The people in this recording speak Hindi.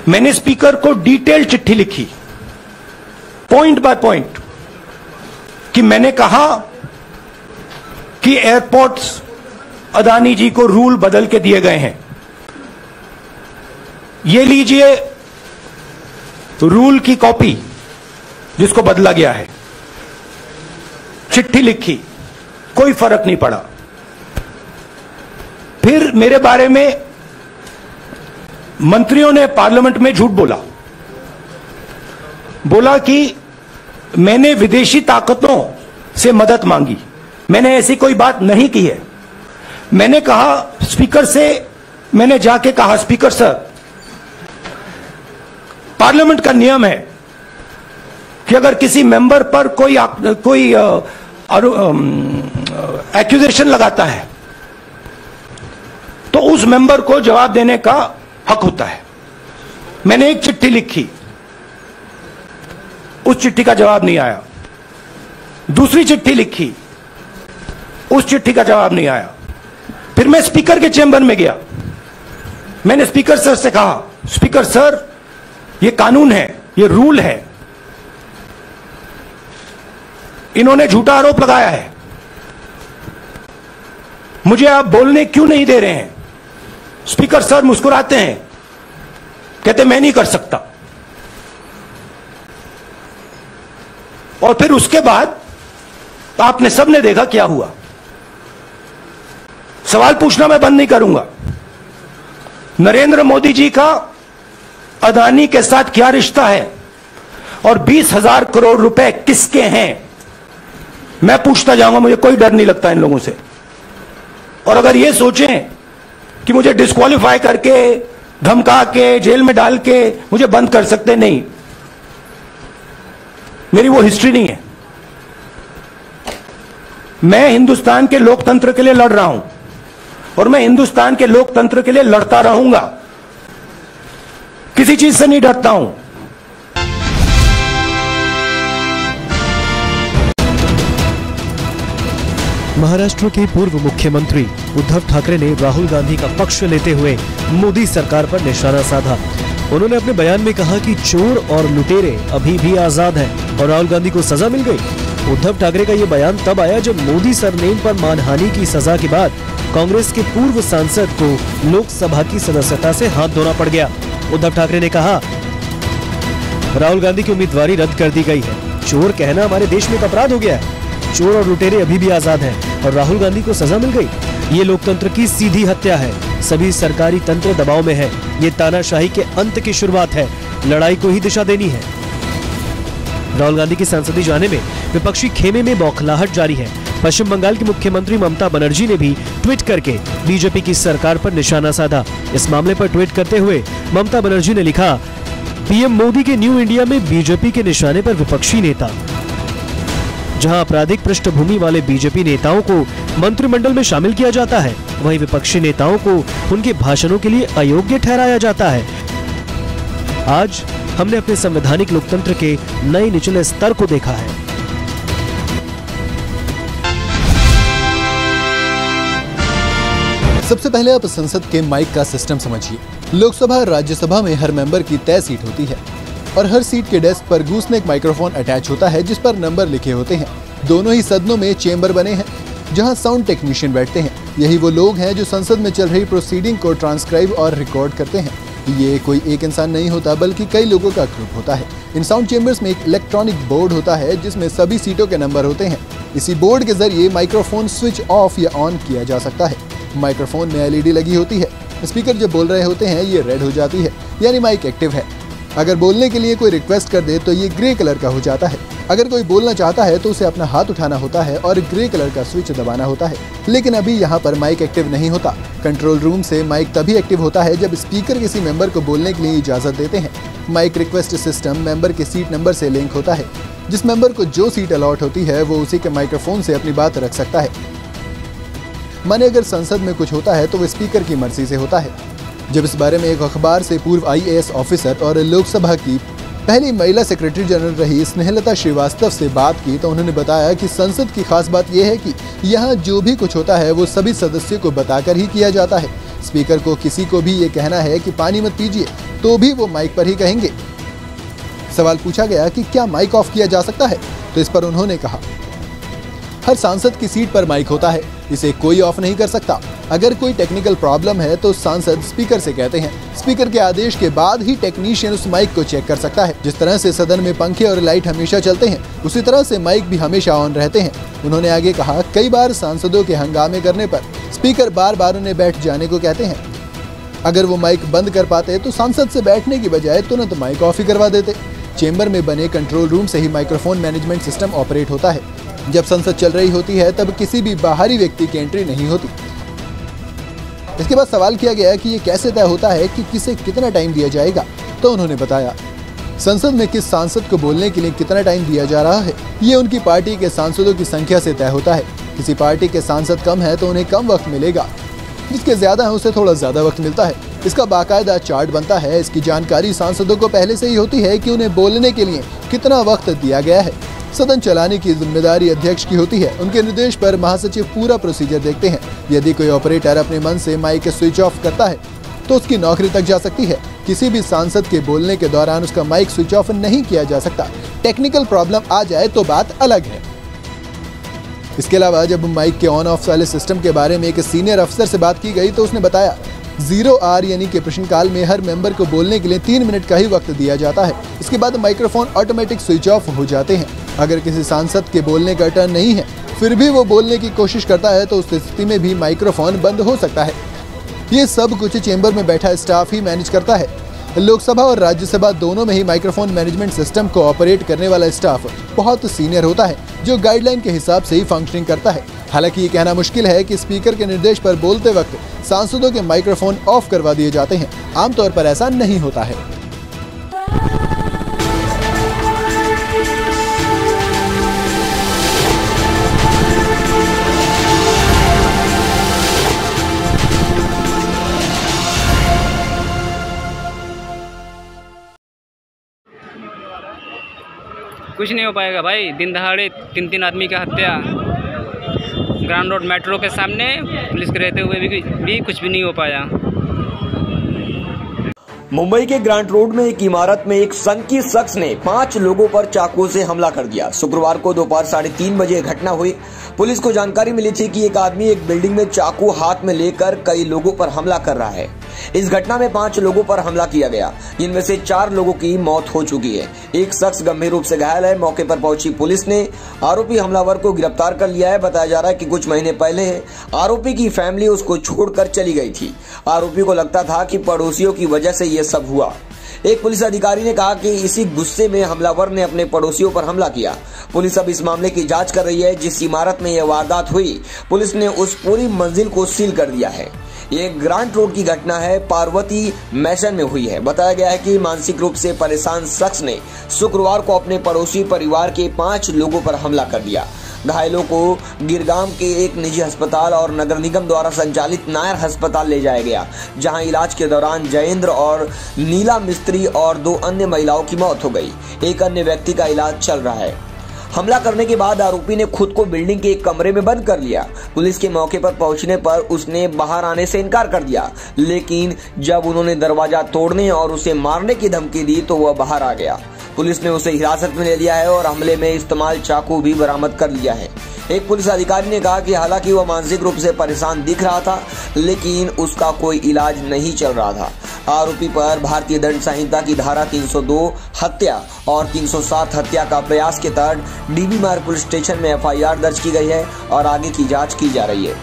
मैंने स्पीकर को डिटेल चिट्ठी लिखी, पॉइंट बाय पॉइंट, कि मैंने कहा कि एयरपोर्ट्स अदानी जी को रूल बदल के दिए गए हैं, ये लीजिए रूल की कॉपी जिसको बदला गया है। चिट्ठी लिखी, कोई फर्क नहीं पड़ा। फिर मेरे बारे में मंत्रियों ने पार्लियामेंट में झूठ बोला कि मैंने विदेशी ताकतों से मदद मांगी। मैंने ऐसी कोई बात नहीं की है। मैंने कहा स्पीकर से, मैंने जाके कहा स्पीकर सर, पार्लियामेंट का नियम है कि अगर किसी मेंबर पर कोई एक्यूजेशन लगाता है तो उस मेंबर को जवाब देने का हक होता है। मैंने एक चिट्ठी लिखी, उस चिट्ठी का जवाब नहीं आया। दूसरी चिट्ठी लिखी, उस चिट्ठी का जवाब नहीं आया। फिर मैं स्पीकर के चेंबर में गया। मैंने स्पीकर सर से कहा, स्पीकर सर, ये कानून है, ये रूल है, इन्होंने झूठा आरोप लगाया है, मुझे आप बोलने क्यों नहीं दे रहे हैं? स्पीकर सर मुस्कुराते हैं, कहते मैं नहीं कर सकता। और फिर उसके बाद आपने सबने देखा क्या हुआ। सवाल पूछना मैं बंद नहीं करूंगा। नरेंद्र मोदी जी का अदानी के साथ क्या रिश्ता है और 20,000 करोड़ रुपए किसके हैं, मैं पूछता जाऊंगा। मुझे कोई डर नहीं लगता इन लोगों से। और अगर ये सोचें कि मुझे डिस्क्वालीफाई करके, धमका के, जेल में डाल के मुझे बंद कर सकते, नहीं, मेरी वो हिस्ट्री नहीं है। मैं हिंदुस्तान के लोकतंत्र के लिए लड़ रहा हूं और मैं हिंदुस्तान के लोकतंत्र के लिए लड़ता रहूंगा। किसी चीज से नहीं डरता हूं। महाराष्ट्र के पूर्व मुख्यमंत्री उद्धव ठाकरे ने राहुल गांधी का पक्ष लेते हुए मोदी सरकार पर निशाना साधा। उन्होंने अपने बयान में कहा कि चोर और लुटेरे अभी भी आजाद हैं और राहुल गांधी को सजा मिल गई। उद्धव ठाकरे का ये बयान तब आया जब मोदी सरनेम पर मानहानि की सजा के बाद कांग्रेस के पूर्व सांसद को लोकसभा की सदस्यता से हाथ धोना पड़ गया। उद्धव ठाकरे ने कहा, राहुल गांधी की उम्मीदवारी रद्द कर दी गई है। चोर कहना हमारे देश में एक अपराध हो गया है। चोर और लुटेरे अभी भी आजाद हैं और राहुल गांधी को सजा मिल गई। ये लोकतंत्र की सीधी हत्या है। सभी सरकारी तंत्र दबाव में है। ये तानाशाही के अंत की शुरुआत है। लड़ाई को ही दिशा देनी है। राहुल गांधी के संसदीय जाने में विपक्षी खेमे में बौखलाहट जारी है। पश्चिम बंगाल की मुख्यमंत्री ममता बनर्जी ने भी ट्वीट करके बीजेपी की सरकार पर निशाना साधा। इस मामले पर ट्वीट करते हुए ममता बनर्जी ने लिखा, पीएम मोदी के न्यू इंडिया में बीजेपी के निशाने पर विपक्षी नेता। जहां आपराधिक पृष्ठभूमि वाले बीजेपी नेताओं को मंत्रिमंडल में शामिल किया जाता है, वहीं विपक्षी नेताओं को उनके भाषणों के लिए अयोग्य ठहराया जाता है। आज हमने अपने संवैधानिक लोकतंत्र के नए निचले स्तर को देखा है। सबसे पहले आप संसद के माइक का सिस्टम समझिए। लोकसभा और राज्यसभा में हर मेंबर की तय सीट होती है और हर सीट के डेस्क पर गूसनेक माइक्रोफोन अटैच होता है जिस पर नंबर लिखे होते हैं। दोनों ही सदनों में चेंबर बने हैं जहां साउंड टेक्नीशियन बैठते हैं। यही वो लोग हैं जो संसद में चल रही प्रोसीडिंग को ट्रांसक्राइब और रिकॉर्ड करते हैं। ये कोई एक इंसान नहीं होता बल्कि कई लोगों का ग्रुप होता है। इन साउंड चेंबर्स में एक इलेक्ट्रॉनिक बोर्ड होता है जिसमें सभी सीटों के नंबर होते हैं। इसी बोर्ड के जरिए माइक्रोफोन स्विच ऑफ या ऑन किया जा सकता है। माइक्रोफोन में एलईडी लगी होती है। स्पीकर जब बोल रहे होते हैं ये रेड हो जाती है, यानी माइक एक्टिव है। अगर बोलने के लिए कोई रिक्वेस्ट कर दे तो ये ग्रे कलर का हो जाता है। अगर कोई बोलना चाहता है तो उसे अपना हाथ उठाना होता है और ग्रे कलर का स्विच दबाना होता है। लेकिन अभी यहाँ पर माइक एक्टिव नहीं होता। कंट्रोल रूम से माइक तभी एक्टिव होता है जब स्पीकर किसी मेंबर को बोलने के लिए इजाजत देते हैं। माइक रिक्वेस्ट सिस्टम मेंबर के सीट नंबर से लिंक होता है। जिस मेंबर को जो सीट अलॉट होती है वो उसी के माइक्रोफोन से अपनी बात रख सकता है। माने अगर संसद में कुछ होता है तो वो स्पीकर की मर्जी से होता है। जब इस बारे में एक अखबार से पूर्व आईएएस ऑफिसर और लोकसभा की पहली महिला सेक्रेटरी जनरल रही स्नेहलता श्रीवास्तव से बात की तो उन्होंने बताया कि संसद की खास बात यह है कि यहाँ जो भी कुछ होता है वो सभी सदस्यों को बताकर ही किया जाता है। स्पीकर को किसी को भी ये कहना है कि पानी मत पीजिए तो भी वो माइक पर ही कहेंगे। सवाल पूछा गया कि क्या माइक ऑफ किया जा सकता है, तो इस पर उन्होंने कहा, हर सांसद की सीट पर माइक होता है, इसे कोई ऑफ नहीं कर सकता। अगर कोई टेक्निकल प्रॉब्लम है तो सांसद स्पीकर से कहते हैं। स्पीकर के आदेश के बाद ही टेक्नीशियन उस माइक को चेक कर सकता है। जिस तरह से सदन में पंखे और लाइट हमेशा चलते हैं, उसी तरह से माइक भी हमेशा ऑन रहते हैं। उन्होंने आगे कहा, कई बार सांसदों के हंगामे करने पर स्पीकर बार बार उन्हें बैठ जाने को कहते हैं। अगर वो माइक बंद कर पाते तो सांसद से बैठने की बजाय तुरंत माइक ऑफ ही करवा देते। चेंबर में बने कंट्रोल रूम से ही माइक्रोफोन मैनेजमेंट सिस्टम ऑपरेट होता है। जब संसद चल रही होती है तब किसी भी बाहरी व्यक्ति की एंट्री नहीं होती। इसके बाद सवाल किया गया कि ये कैसे तय होता है कि किसे कितना टाइम दिया जाएगा, तो उन्होंने बताया, संसद में किस सांसद को बोलने के लिए कितना टाइम दिया जा रहा है ये उनकी पार्टी के सांसदों की संख्या से तय होता है। किसी पार्टी के सांसद कम है तो उन्हें कम वक्त मिलेगा, जिसके ज्यादा है उसे थोड़ा ज्यादा वक्त मिलता है। इसका बाकायदा चार्ट बनता है। इसकी जानकारी सांसदों को पहले से ही होती है कि उन्हें बोलने के लिए कितना वक्त दिया गया है। सदन चलाने की जिम्मेदारी अध्यक्ष की होती है। उनके निर्देश पर महासचिव पूरा प्रोसीजर देखते हैं। यदि कोई ऑपरेटर अपने मन से माइक स्विच ऑफ करता है तो उसकी नौकरी तक जा सकती है। किसी भी सांसद के बोलने के दौरान उसका माइक स्विच ऑफ नहीं किया जा सकता। टेक्निकल प्रॉब्लम आ जाए तो बात अलग है। इसके अलावा जब माइक के ऑन ऑफ वाले सिस्टम के बारे में एक सीनियर अफसर से बात की गई तो उसने बताया, 0R यानी कि प्रश्नकाल में हर मेंबर को बोलने के लिए 3 मिनट का ही वक्त दिया जाता है। इसके बाद माइक्रोफोन ऑटोमेटिक स्विच ऑफ हो जाते हैं। अगर किसी सांसद के बोलने का टर्न नहीं है फिर भी वो बोलने की कोशिश करता है तो उस स्थिति में भी माइक्रोफोन बंद हो सकता है। ये सब कुछ चेंबर में बैठा स्टाफ ही मैनेज करता है। लोकसभा और राज्यसभा दोनों में ही माइक्रोफोन मैनेजमेंट सिस्टम को ऑपरेट करने वाला स्टाफ बहुत सीनियर होता है, जो गाइडलाइन के हिसाब से ही फंक्शनिंग करता है। हालांकि ये कहना मुश्किल है कि स्पीकर के निर्देश पर बोलते वक्त सांसदों के माइक्रोफोन ऑफ करवा दिए जाते हैं। आमतौर पर ऐसा नहीं होता है। कुछ नहीं हो पाएगा भाई। दिन दहाड़े 3 आदमी का हत्या ग्राउंड रोड मेट्रो के सामने, पुलिस के रहते हुए भी कुछ भी नहीं हो पाया। मुंबई के ग्रांट रोड में एक इमारत में एक शंकी शख्स ने 5 लोगों पर चाकू से हमला कर दिया। शुक्रवार को दोपहर 3:30 बजे घटना हुई। पुलिस को जानकारी मिली थी कि एक आदमी एक बिल्डिंग में चाकू हाथ में लेकर कई लोगों पर हमला कर रहा है। इस घटना में 5 लोगों पर हमला किया गया, जिनमें से 4 लोगों की मौत हो चुकी है। एक शख्स गंभीर रूप से घायल है। मौके पर पहुंची पुलिस ने आरोपी हमलावर को गिरफ्तार कर लिया है। बताया जा रहा है कि कुछ महीने पहले आरोपी की फैमिली उसको छोड़कर चली गई थी। आरोपी को लगता था कि पड़ोसियों की वजह से ये सब हुआ। एक पुलिस अधिकारी ने कहा कि इसी गुस्से में हमलावर ने अपने पड़ोसियों पर हमला किया। पुलिस अब इस मामले की जांच कर रही है। जिस इमारत में यह वारदात हुई, पुलिस ने उस पूरी मंजिल को सील कर दिया है। ये ग्रांट रोड की घटना है, पार्वती मैसन में हुई है। बताया गया है कि मानसिक रूप से परेशान शख्स ने शुक्रवार को अपने पड़ोसी परिवार के 5 लोगों पर हमला कर दिया। घायलों को गिरगाम के एक निजी अस्पताल और नगर निगम द्वारा संचालित नायर अस्पताल ले जाया गया, जहां इलाज के दौरान जयेंद्र और नीला मिस्त्री और 2 अन्य महिलाओं की मौत हो गई। एक अन्य व्यक्ति का इलाज चल रहा है। हमला करने के बाद आरोपी ने खुद को बिल्डिंग के एक कमरे में बंद कर लिया। पुलिस के मौके पर पहुंचने पर उसने बाहर आने से इनकार कर दिया, लेकिन जब उन्होंने दरवाजा तोड़ने और उसे मारने की धमकी दी तो वह बाहर आ गया। पुलिस ने उसे हिरासत में ले लिया है और हमले में इस्तेमाल चाकू भी बरामद कर लिया है। एक पुलिस अधिकारी ने कहा कि हालांकि वह मानसिक रूप से परेशान दिख रहा था, लेकिन उसका कोई इलाज नहीं चल रहा था। आरोपी पर भारतीय दंड संहिता की धारा 302 हत्या और 307 हत्या का प्रयास के तहत डीबी मार्ग पुलिस स्टेशन में FIR दर्ज की गई है और आगे की जांच की जा रही है।